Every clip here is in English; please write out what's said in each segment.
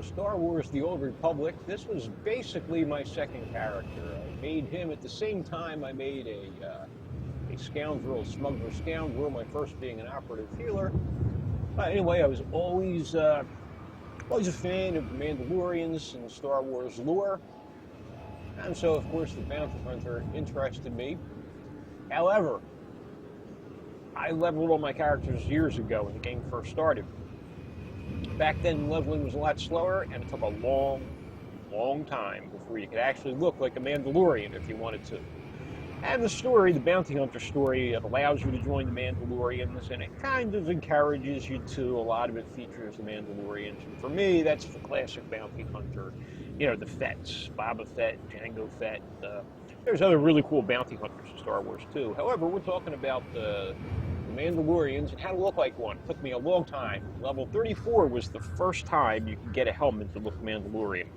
Star Wars The Old Republic. This was basically my second character. I made him at the same time I made a scoundrel, smuggler scoundrel, my first being an operative healer. Anyway, I was always a fan of the Mandalorians and Star Wars lore. And so, of course, the Bounty Hunter interested me. However, I leveled all my characters years ago when the game first started. Back then, leveling was a lot slower, and it took a long time before you could actually look like a Mandalorian if you wanted to. And the story, the Bounty Hunter story, it allows you to join the Mandalorians, and it kind of encourages you to. A lot of it features the Mandalorians. And for me, that's the classic Bounty Hunter. You know, the Fetts, Boba Fett, Jango Fett. There's other really cool Bounty Hunters in Star Wars, too. However, we're talking about the Mandalorians and how to look like one. It took me a long time. Level 34 was the first time you could get a helmet to look Mandalorian.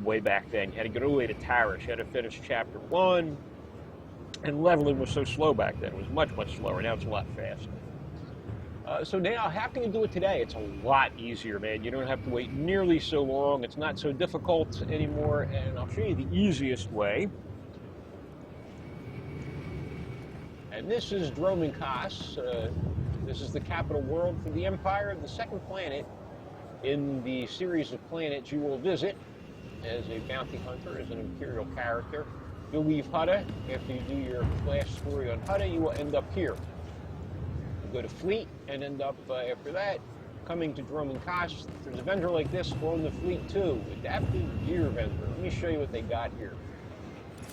Way back then. You had to go all the way to Tarish. You had to finish Chapter 1. And leveling was so slow back then. It was much slower. Now it's a lot faster. So now, how can you do it today? It's a lot easier, man. You don't have to wait nearly so long. It's not so difficult anymore. And I'll show you the easiest way. And this is Dromund Kaas. This is the capital world for the Empire, the second planet in the series of planets you will visit as a bounty hunter, as an Imperial character. You'll leave Hutta. After you do your class story on Hutta, you will end up here. You go to Fleet and end up, after that, coming to Dromund Kaas. There's a vendor like this on the Fleet too, Adaptive Gear Vendor. Let me show you what they got here.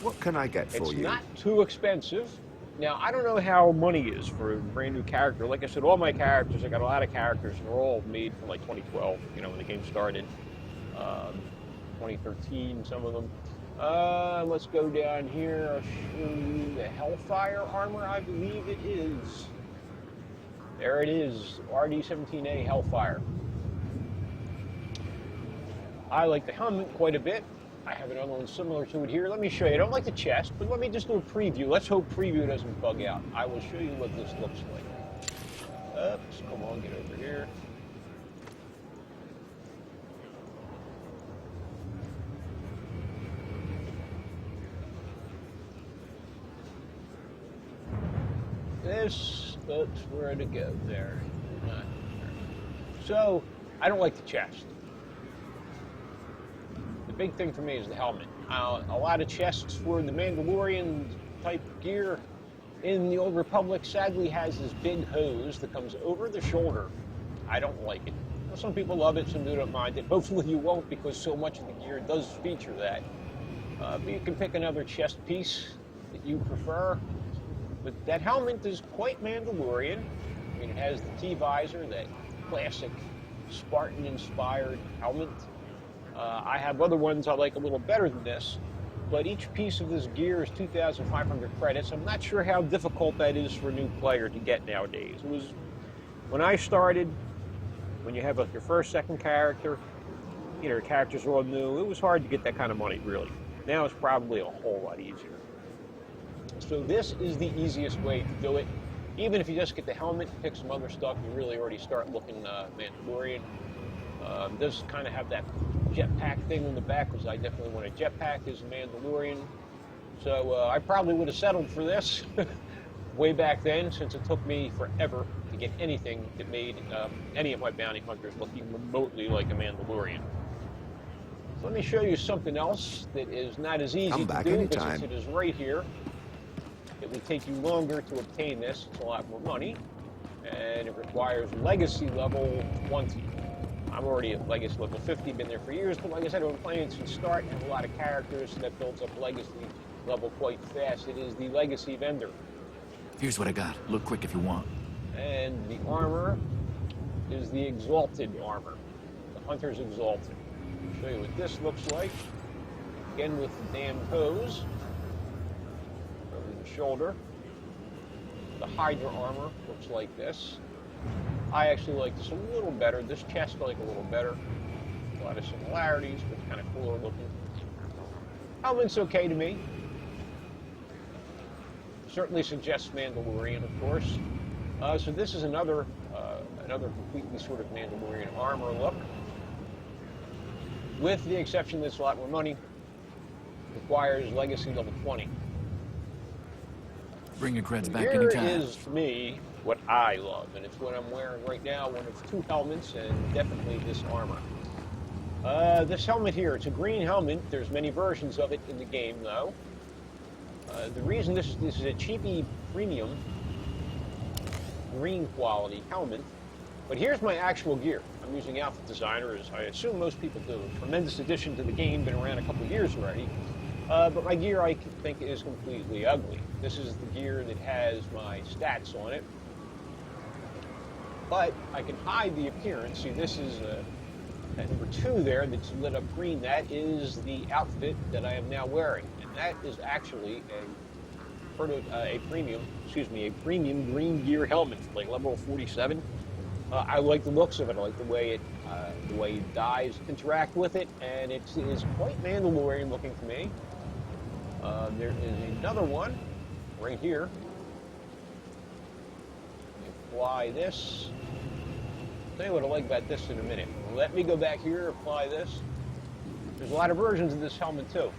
What can I get for you? It's not too expensive. Now, I don't know how money is for a brand new character. Like I said, all my characters, I got a lot of characters, and they're all made from like 2012, you know, when the game started. 2013, some of them. Let's go down here. I'll show you the Hellfire armor, I believe it is. There it is, RD-17A Hellfire. I like the helmet quite a bit. I have another one similar to it here. Let me show you. I don't like the chest, but let me just do a preview. Let's hope preview doesn't bug out. I will show you what this looks like. Oops, come on, get over here. This, oops, where to go there? So, I don't like the chest. The big thing for me is the helmet. A lot of chests for the Mandalorian type gear in the Old Republic sadly has this big hose that comes over the shoulder. I don't like it. Some people love it, some people don't mind it. Hopefully you won't, because so much of the gear does feature that. But you can pick another chest piece that you prefer. But that helmet is quite Mandalorian. I mean, it has the T-visor, that classic Spartan-inspired helmet. I have other ones I like a little better than this, but each piece of this gear is 2,500 credits. I'm not sure how difficult that is for a new player to get nowadays. It was, when I started, when you have like your first, second character, you know, your characters are all new, it was hard to get that kind of money, really. Now it's probably a whole lot easier. So this is the easiest way to do it. Even if you just get the helmet, pick some other stuff, you really already start looking Mandalorian. Does kind of have that jetpack thing on the back, because I definitely want a jetpack as a Mandalorian. So I probably would have settled for this way back then, since it took me forever to get anything that made any of my bounty hunters looking remotely like a Mandalorian. So let me show you something else that is not as easy to do, but since it is right here, it will take you longer to obtain this. It's a lot more money, and it requires legacy level 20. I'm already at legacy level 50, been there for years, but like I said, I've been playing since start, and have a lot of characters, so that builds up legacy level quite fast. It is the legacy vendor. Here's what I got. Look quick if you want. And the armor is the exalted armor. The Hunter's exalted. I'll show you what this looks like. Again with the damn hose over the shoulder. The Hydra armor looks like this. I actually like this a little better. This chest I like a little better. A lot of similarities, but kind of cooler looking. Helmet's okay to me. Certainly suggests Mandalorian, of course. So this is another completely sort of Mandalorian armor look. with the exception that it's a lot more money. Requires Legacy level 20. Bring your creds back Here anytime. is, for me, what I love, and it's what I'm wearing right now, one of two helmets, and definitely this armor. This helmet here, it's a green helmet. There's many versions of it in the game, though. The reason this is a cheapy premium green quality helmet, but here's my actual gear. I'm using Outfit Designer, as I assume most people do. Tremendous addition to the game, been around a couple of years already. But my gear, I think, is completely ugly. This is the gear that has my stats on it. But I can hide the appearance. See, this is that number 2 there that's lit up green. That is the outfit that I am now wearing. And that is actually a premium green gear helmet, like level 47. I like the looks of it. I like the way dyes interact with it, and it is quite Mandalorian looking to me. There is another one right here. Apply this. I'll tell you what I like about this in a minute. Let me go back here, apply this. There's a lot of versions of this helmet too.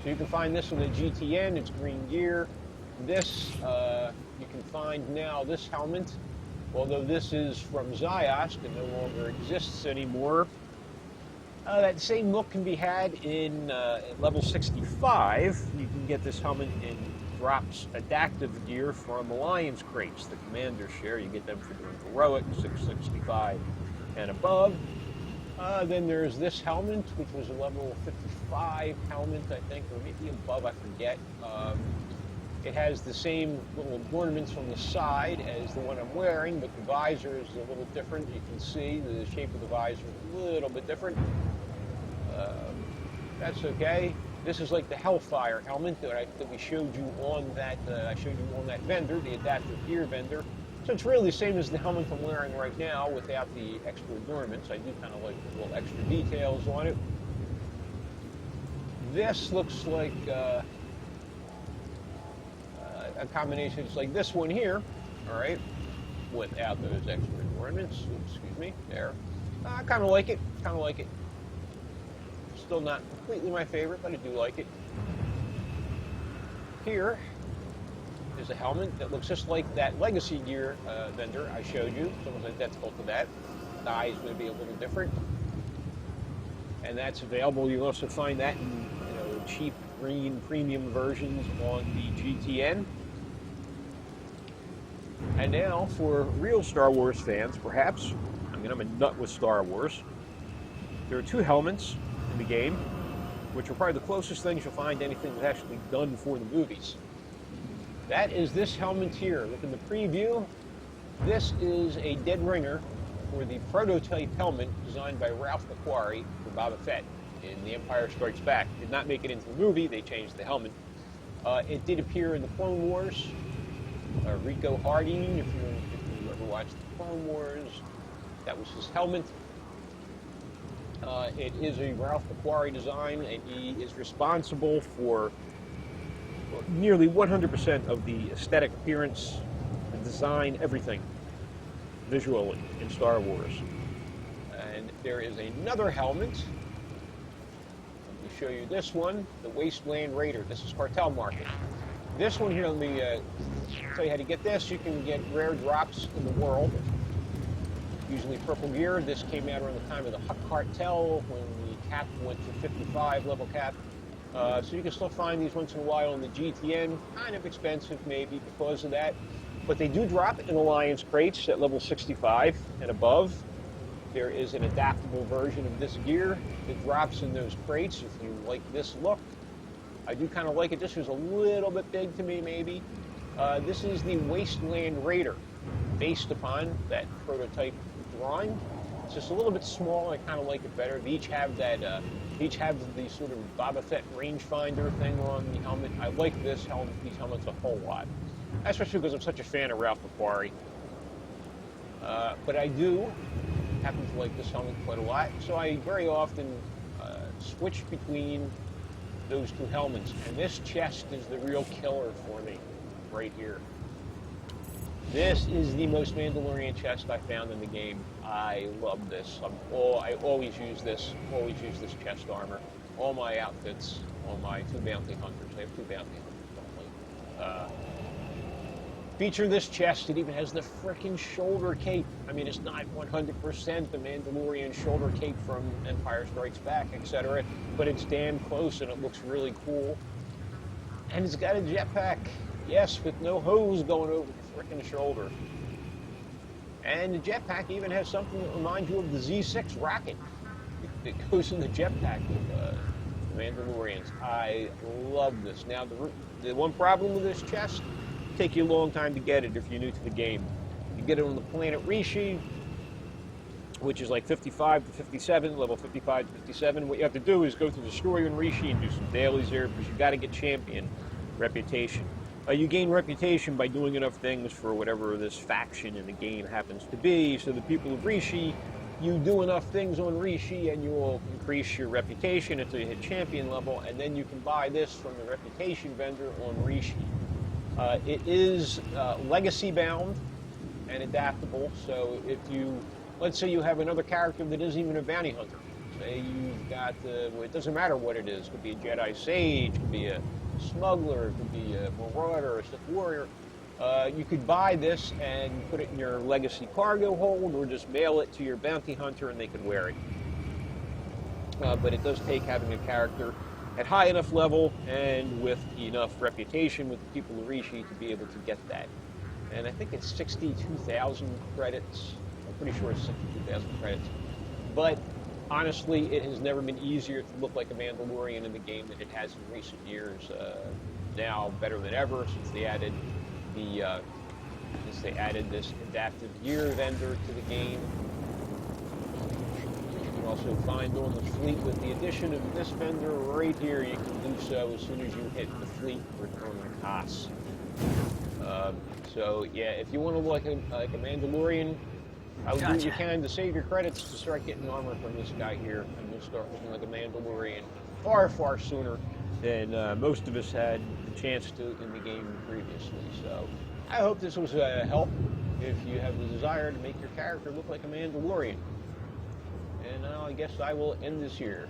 So you can find this one at GTN, it's green gear. This, you can find now this helmet, although this is from Ziosk and no longer exists anymore. That same look can be had in at level 65. You can get this helmet in drops adaptive gear from Alliance crates. The commanders share. You get them for doing heroic, 665 and above. Then there's this helmet, which was a level 55 helmet, I think, or maybe above, I forget. It has the same little ornaments on the side as the one I'm wearing, but the visor is a little different. You can see the shape of the visor is a little bit different. That's okay. This is like the Hellfire helmet that we showed you on that. I showed you on that vendor, the adaptive gear vendor. So it's really the same as the helmet I'm wearing right now, without the extra ornaments. I do kind of like the little extra details on it. This looks like a combination. It's like this one here, all right, without those extra ornaments. Excuse me. There. I kind of like it. Kind of like it. Still not completely my favorite, but I do like it. Here is a helmet that looks just like that Legacy gear vendor I showed you. It's almost identical to that. The eyes may be a little different. And that's available. You'll also find that in cheap green premium versions on the GTN. And now for real Star Wars fans, perhaps. I mean, I'm a nut with Star Wars. There are 2 helmets in the game, which are probably the closest things you'll find to anything that's actually done for the movies. That is this helmet here. Look in the preview. This is a dead ringer for the prototype helmet designed by Ralph McQuarrie for Boba Fett in The Empire Strikes Back. Did not make it into the movie. They changed the helmet. It did appear in the Clone Wars. Rico Harding, if you ever watched the Clone Wars, that was his helmet. It is a Ralph McQuarrie design, and he is responsible for nearly 100% of the aesthetic appearance, the design, everything visually in Star Wars. And there is another helmet. Let me show you this one, the Wasteland Raider. This is Cartel Market. This one here, let me tell you how to get this. You can get rare drops in the world. Usually purple gear. This came out around the time of the Hutt Cartel when the cap went to 55 level cap. So you can still find these once in a while in the GTN. Kind of expensive maybe because of that. But they do drop in Alliance crates at level 65 and above. There is an adaptable version of this gear that drops in those crates if you like this look. I do kind of like it. This was a little bit big to me maybe. This is the Wasteland Raider, based upon that prototype drawing. It's just a little bit small. I kind of like it better. They each have that. Each have the sort of Boba Fett rangefinder thing on the helmet. I like this helmet. These helmets a whole lot, especially because I'm such a fan of Ralph McQuarrie. But I do happen to like this helmet quite a lot, so I very often switch between those 2 helmets. And this chest is the real killer for me, right here. This is the most Mandalorian chest I found in the game. I love this. I always use this. Always use this chest armor. All my outfits, all my 2 bounty hunters. I have 2 bounty hunters only. Feature this chest. It even has the frickin' shoulder cape. I mean, it's not 100% the Mandalorian shoulder cape from Empire Strikes Back, etc., but it's damn close and it looks really cool. And it's got a jetpack. Yes, with no hose going over the frickin' shoulder. And the jetpack even has something that reminds you of the Z6 rocket that goes in the jetpack with the Mandalorians. I love this. Now, the one problem with this chest, take you a long time to get it if you're new to the game. You get it on the planet Rishi, which is like 55 to 57, level 55 to 57. What you have to do is go through the story on Rishi and do some dailies there because you got to get champion reputation. You gain reputation by doing enough things for whatever this faction in the game happens to be. So the people of Rishi, you do enough things on Rishi and you will increase your reputation until you hit champion level, and then you can buy this from the reputation vendor on Rishi. It is legacy bound and adaptable, so if you, let's say you have another character that isn't even a bounty hunter. Say you've got, well, it doesn't matter what it is. It could be a Jedi Sage, it could be a smuggler, it could be a marauder, a Sith warrior. You could buy this and put it in your legacy cargo hold or just mail it to your bounty hunter and they could wear it. But it does take having a character at high enough level and with enough reputation with the people of Rishi to be able to get that. And I think it's 62,000 credits. I'm pretty sure it's 62,000 credits. But honestly, it has never been easier to look like a Mandalorian in the game than it has in recent years. Now, better than ever, since they added this adaptive gear vendor to the game. You can also find on the fleet with the addition of this vendor right here. You can do so as soon as you hit the fleet return costs. So yeah, if you want to look like a Mandalorian, I would do what you can to save your credits to start getting armor from this guy here, and you'll start looking like a Mandalorian far, far sooner than most of us had the chance to in the game previously. So I hope this was a help if you have the desire to make your character look like a Mandalorian. And I guess I will end this here.